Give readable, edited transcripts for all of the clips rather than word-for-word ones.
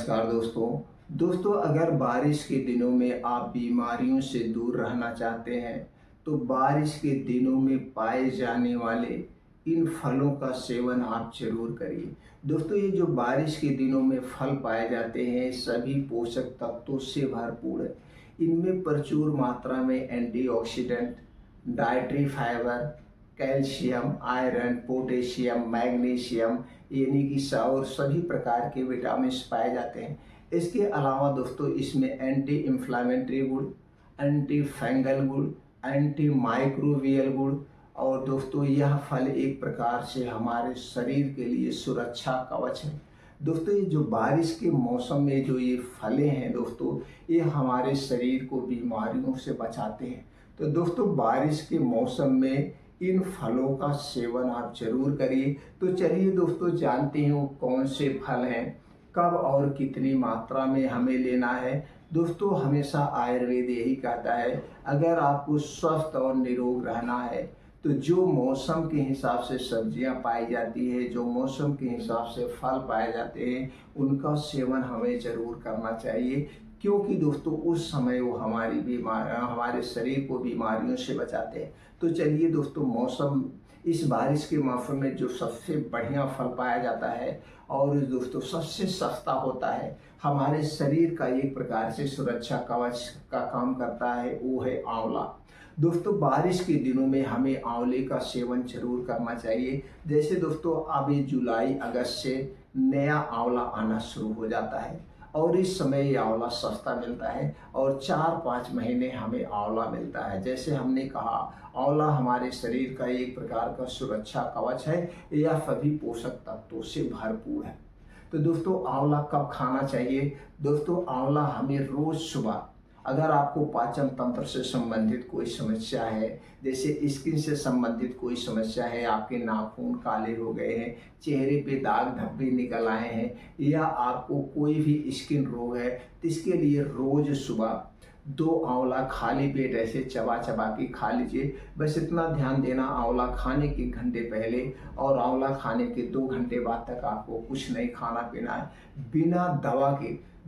नमस्कार दोस्तों अगर बारिश के दिनों में आप बीमारियों से दूर रहना चाहते हैं तो बारिश के दिनों में पाए जाने वाले इन फलों का सेवन आप जरूर करिए। दोस्तों ये जो बारिश के दिनों में फल पाए जाते हैं सभी पोषक तत्वों से भरपूर है। इनमें प्रचुर मात्रा में antioxidant, dietary fibre, calcium, iron, potassium, magnesium यानी कि और सभी प्रकार के विटामिन पाए जाते हैं। इसके अलावा दोस्तों इसमें एंटी इंफ्लामेटरी गुण, एंटी फंगल गुण, एंटी माइक्रोबियल गुण और दोस्तों यह फल एक प्रकार से हमारे शरीर के लिए सुरक्षा कवच है। दोस्तों ये जो बारिश के मौसम में जो ये फलें हैं दोस्तों, ये हमारे शरीर को बीमारियों से बचाते हैं। तो दोस्तों बारिश के मौसम में इन फलों का सेवन आप जरूर करिए। तो चलिए दोस्तों जानते हैं वो कौन से फल हैं, कब और कितनी मात्रा में हमें लेना है। दोस्तों हमेशा आयुर्वेद यही कहता है अगर आपको स्वस्थ और निरोग रहना है तो जो मौसम के हिसाब से सब्जियां पाई जाती है, जो मौसम के हिसाब से फल पाए जाते हैं, उनका सेवन हमें जरूर करना चाहिए। क्योंकि दोस्तों उस समय वो हमारे शरीर को बीमारियों से बचाते हैं। तो चलिए दोस्तों इस बारिश के मौसम में जो सबसे बढ़िया फल पाया जाता है और दोस्तों सबसे सस्ता होता है, हमारे शरीर का एक प्रकार से सुरक्षा कवच का काम करता है, वो है आंवला। दोस्तों बारिश के दिनों में हमें आंवले का सेवन जरूर करना चाहिए। जैसे दोस्तों अब ये जुलाई अगस्त से नया आंवला आना शुरू हो जाता है और इस समय ये आंवला सस्ता मिलता है और 4-5 महीने हमें आंवला मिलता है। जैसे हमने कहा आंवला हमारे शरीर का एक प्रकार का सुरक्षा कवच है, यह सभी पोषक तत्वों से भरपूर है। तो दोस्तों आंवला कब खाना चाहिए? दोस्तों आंवला हमें रोज सुबह, अगर आपको पाचन तंत्र से संबंधित कोई समस्या है, जैसे स्किन से संबंधित कोई समस्या है, आपके नाखून काले हो गए हैं, चेहरे पे दाग धब्बे निकल आए हैं या आपको कोई भी स्किन रोग है, तो इसके लिए रोज सुबह 2 आंवला खाली पेट ऐसे चबा चबा के खा लीजिए। बस इतना ध्यान देना आंवला खाने के घंटे पहले और आंवला खाने के 2 घंटे बाद तक आपको कुछ नहीं खाना पीना है।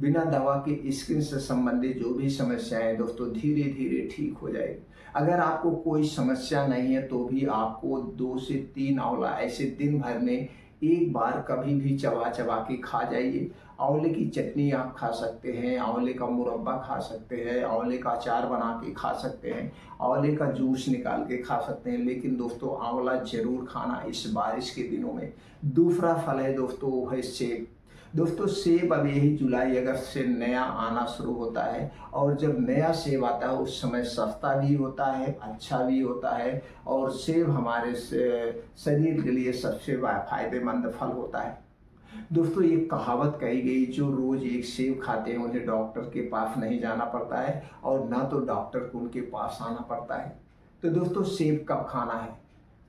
बिना दवा के स्किन से संबंधित जो भी समस्याएं दोस्तों धीरे धीरे ठीक हो जाएगी। अगर आपको कोई समस्या नहीं है तो भी आपको 2 से 3 आंवला ऐसे दिन भर में एक बार कभी भी चबा चबा के खा जाइए। आंवले की चटनी आप खा सकते हैं, आंवले का मुरब्बा खा सकते हैं, आंवले का अचार बना के खा सकते हैं, आंवले का जूस निकाल के खा सकते हैं। लेकिन दोस्तों आंवला जरूर खाना इस बारिश के दिनों में। दूसरा फल है दोस्तों वो है सेब। दोस्तों सेब अब यही जुलाई अगस्त से नया आना शुरू होता है और जब नया सेब आता है उस समय सस्ता भी होता है, अच्छा भी होता है और सेब हमारे शरीर के लिए सबसे फायदेमंद फल होता है। दोस्तों ये कहावत कही गई, जो रोज एक सेब खाते हैं उन्हें डॉक्टर के पास नहीं जाना पड़ता है और ना तो डॉक्टर को उनके पास आना पड़ता है। तो दोस्तों सेब कब खाना है?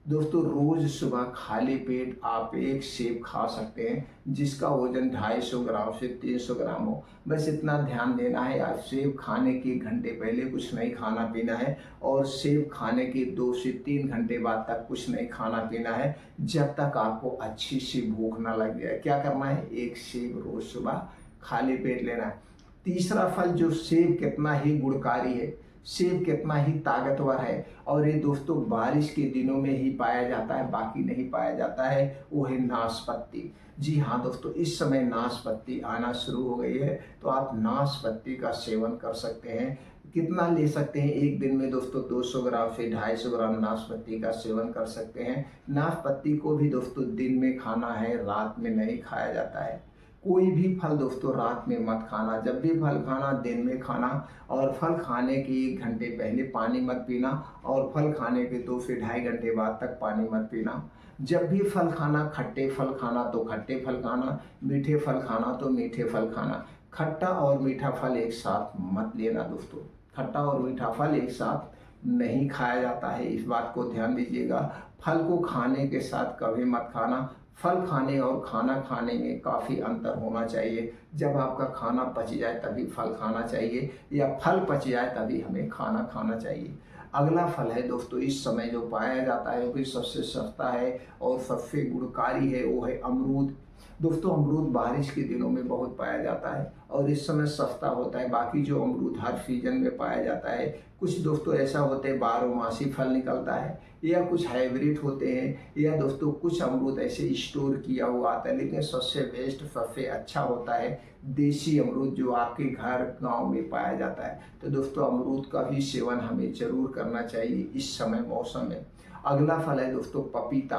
दोस्तों रोज सुबह खाली पेट आप एक सेब खा सकते हैं जिसका वजन 250 ग्राम से 300 ग्राम हो। बस इतना ध्यान देना है, आप सेब खाने के घंटे पहले कुछ नहीं खाना पीना है और सेब खाने के 2 से 3 घंटे बाद तक कुछ नहीं खाना पीना है जब तक आपको अच्छी सी भूख ना लग जाए। क्या करना है? एक सेब रोज सुबह खाली पेट लेना है। तीसरा फल जो सेब कितना ही गुणकारी है, सेब कितना ही ताकतवर है और ये दोस्तों बारिश के दिनों में ही पाया जाता है, बाकी नहीं पाया जाता है, वो है नाशपाती। जी हाँ दोस्तों इस समय नाशपाती आना शुरू हो गई है तो आप नाशपाती का सेवन कर सकते हैं। कितना ले सकते हैं? एक दिन में दोस्तों 200 ग्राम से 250 ग्राम नाशपाती का सेवन कर सकते हैं। नाशपाती को भी दोस्तों दिन में खाना है, रात में नहीं खाया जाता है। कोई भी फल दोस्तों रात में मत खाना, जब भी फल खाना दिन में खाना और फल खाने के 1 घंटे पहले पानी मत पीना और फल खाने के 2 से 2.5 घंटे बाद तक पानी मत पीना। जब भी फल खाना, खट्टे फल खाना तो खट्टे फल खाना, मीठे फल खाना तो मीठे फल खाना। खट्टा और मीठा फल एक साथ मत लेना दोस्तों, खट्टा और मीठा फल एक साथ नहीं खाया जाता है, इस बात को ध्यान दीजिएगा। फल को खाने के साथ कभी मत खाना। फल खाने और खाना खाने में काफ़ी अंतर होना चाहिए। जब आपका खाना पच जाए तभी फल खाना चाहिए या फल पच जाए तभी हमें खाना खाना चाहिए। अगला फल है दोस्तों इस समय जो पाया जाता है वो भी सबसे सस्ता है और सबसे गुणकारी है, वो है अमरूद। दोस्तों अमरूद बारिश के दिनों में बहुत पाया जाता है और इस समय सस्ता होता है। बाकी जो अमरूद हर सीजन में पाया जाता है, कुछ दोस्तों ऐसा होते हैं बारहमासी फल निकलता है, या कुछ हाइब्रिड होते हैं, या दोस्तों कुछ अमरूद ऐसे स्टोर किया हुआ आता है। लेकिन सबसे बेस्ट, सबसे अच्छा होता है देसी अमरूद जो आपके घर गांव में पाया जाता है। तो दोस्तों अमरूद का भी सेवन हमें जरूर करना चाहिए इस समय मौसम में। अगला फल है दोस्तों पपीता।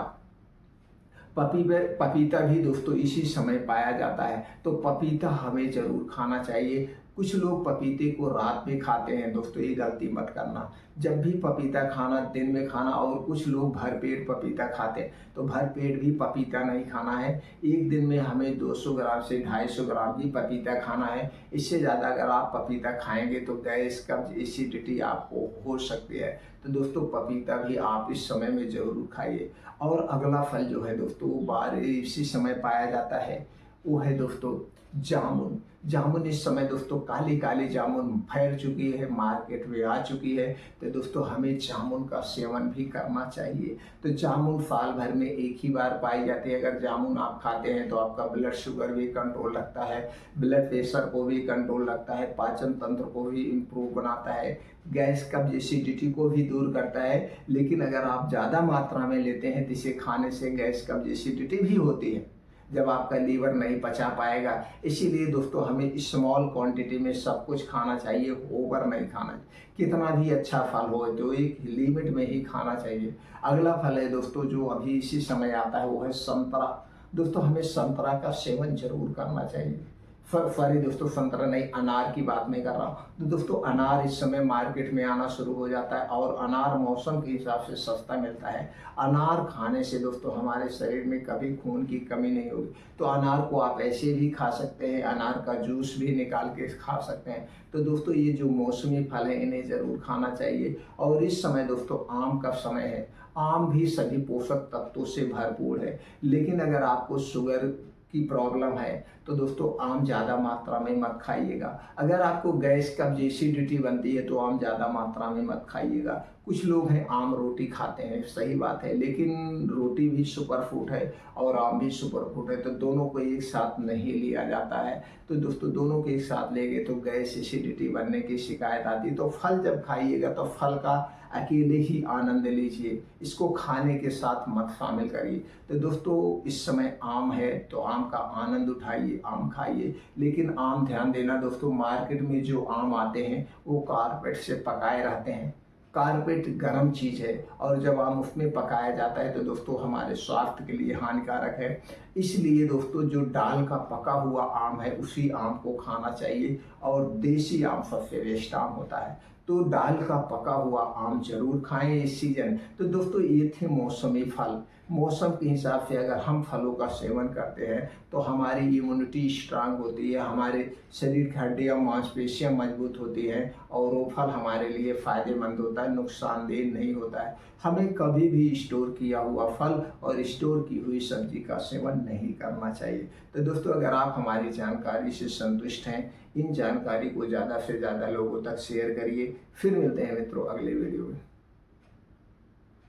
पपीता भी दोस्तों इसी समय पाया जाता है, तो पपीता हमें जरूर खाना चाहिए। कुछ लोग पपीते को रात में खाते हैं दोस्तों, ये गलती मत करना। जब भी पपीता खाना दिन में खाना, और कुछ लोग भर पेट पपीता खाते हैं, तो भर पेट भी पपीता नहीं खाना है। एक दिन में हमें 200 ग्राम से 250 ग्राम ही पपीता खाना है। इससे ज़्यादा अगर आप पपीता खाएंगे तो गैस, कब्ज, एसिडिटी आपको हो सकती है। तो दोस्तों पपीता भी आप इस समय में जरूर खाइए। और अगला फल जो है दोस्तों वो बारिश इसी समय पाया जाता है, वो है दोस्तों जामुन। जामुन इस समय दोस्तों काली काली जामुन फैल चुकी है, मार्केट में आ चुकी है। तो दोस्तों हमें जामुन का सेवन भी करना चाहिए। तो जामुन साल भर में एक ही बार पाई जाती है। अगर जामुन आप खाते हैं तो आपका ब्लड शुगर भी कंट्रोल रखता है, ब्लड प्रेशर को भी कंट्रोल रखता है, पाचन तंत्र को भी इम्प्रूव बनाता है, गैस, कब्ज, एसिडिटी को भी दूर करता है। लेकिन अगर आप ज़्यादा मात्रा में लेते हैं तो इसे खाने से गैस, कब्ज, एसिडिटी भी होती है, जब आपका लीवर नहीं पचा पाएगा। इसीलिए दोस्तों हमें स्मॉल क्वांटिटी में सब कुछ खाना चाहिए, ओवर नहीं खाना चाहिए। कितना भी अच्छा फल हो तो एक लिमिट में ही खाना चाहिए। अगला फल है दोस्तों जो अभी इसी समय आता है, वो है संतरा। दोस्तों हमें संतरा का सेवन जरूर करना चाहिए। सॉरी दोस्तों, संतरा नहीं, अनार की बात नहीं कर रहा हूँ। तो दोस्तों अनार इस समय मार्केट में आना शुरू हो जाता है और अनार मौसम के हिसाब से सस्ता मिलता है। अनार खाने से दोस्तों हमारे शरीर में कभी खून की कमी नहीं होगी। तो अनार को आप ऐसे भी खा सकते हैं, अनार का जूस भी निकाल के खा सकते हैं। तो दोस्तों ये जो मौसमी फल है इन्हें जरूर खाना चाहिए। और इस समय दोस्तों आम का समय है। आम भी सभी पोषक तत्वों से भरपूर है। लेकिन अगर आपको शुगर की प्रॉब्लम है तो दोस्तों आम ज़्यादा मात्रा में मत खाइएगा। अगर आपको गैस, कब्ज, एसिडिटी बनती है तो आम ज़्यादा मात्रा में मत खाइएगा। कुछ लोग हैं आम रोटी खाते हैं, सही बात है, लेकिन रोटी भी सुपर फूड है और आम भी सुपर फूड है। तो दोनों को एक साथ नहीं लिया जाता है। तो दोस्तों दोनों को एक साथ लेंगे तो गैस, एसिडिटी बनने की शिकायत आती है। तो फल जब खाइएगा तो फल का अकेले ही आनंद लीजिए, इसको खाने के साथ मत शामिल करिए। तो दोस्तों इस समय आम है तो आम का आनंद उठाइए, आम खाइए। लेकिन आम ध्यान देना दोस्तों, मार्केट में जो आम आते हैं वो कारपेट से पकाए रहते हैं। कारपेट गर्म चीज़ है और जब आम उसमें पकाया जाता है तो दोस्तों हमारे स्वास्थ्य के लिए हानिकारक है। इसलिए दोस्तों जो डाल का पका हुआ आम है उसी आम को खाना चाहिए और देसी आम सबसे बेस्ट आम होता है। तो डाल का पका हुआ आम जरूर खाएं इस सीजन। तो दोस्तों ये थे मौसमी फल। मौसम के हिसाब से अगर हम फलों का सेवन करते हैं तो हमारी इम्यूनिटी स्ट्रांग होती है, हमारे शरीर की हड्डियाँ, मांसपेशियाँ मजबूत होती हैं और वो फल हमारे लिए फ़ायदेमंद होता है, नुकसानदेह नहीं होता है। हमें कभी भी स्टोर किया हुआ फल और स्टोर की हुई सब्जी का सेवन नहीं करना चाहिए। तो दोस्तों अगर आप हमारी जानकारी से संतुष्ट हैं, इन जानकारी को ज़्यादा से ज़्यादा लोगों तक शेयर करिए। फिर मिलते हैं मित्रों अगले वीडियो में।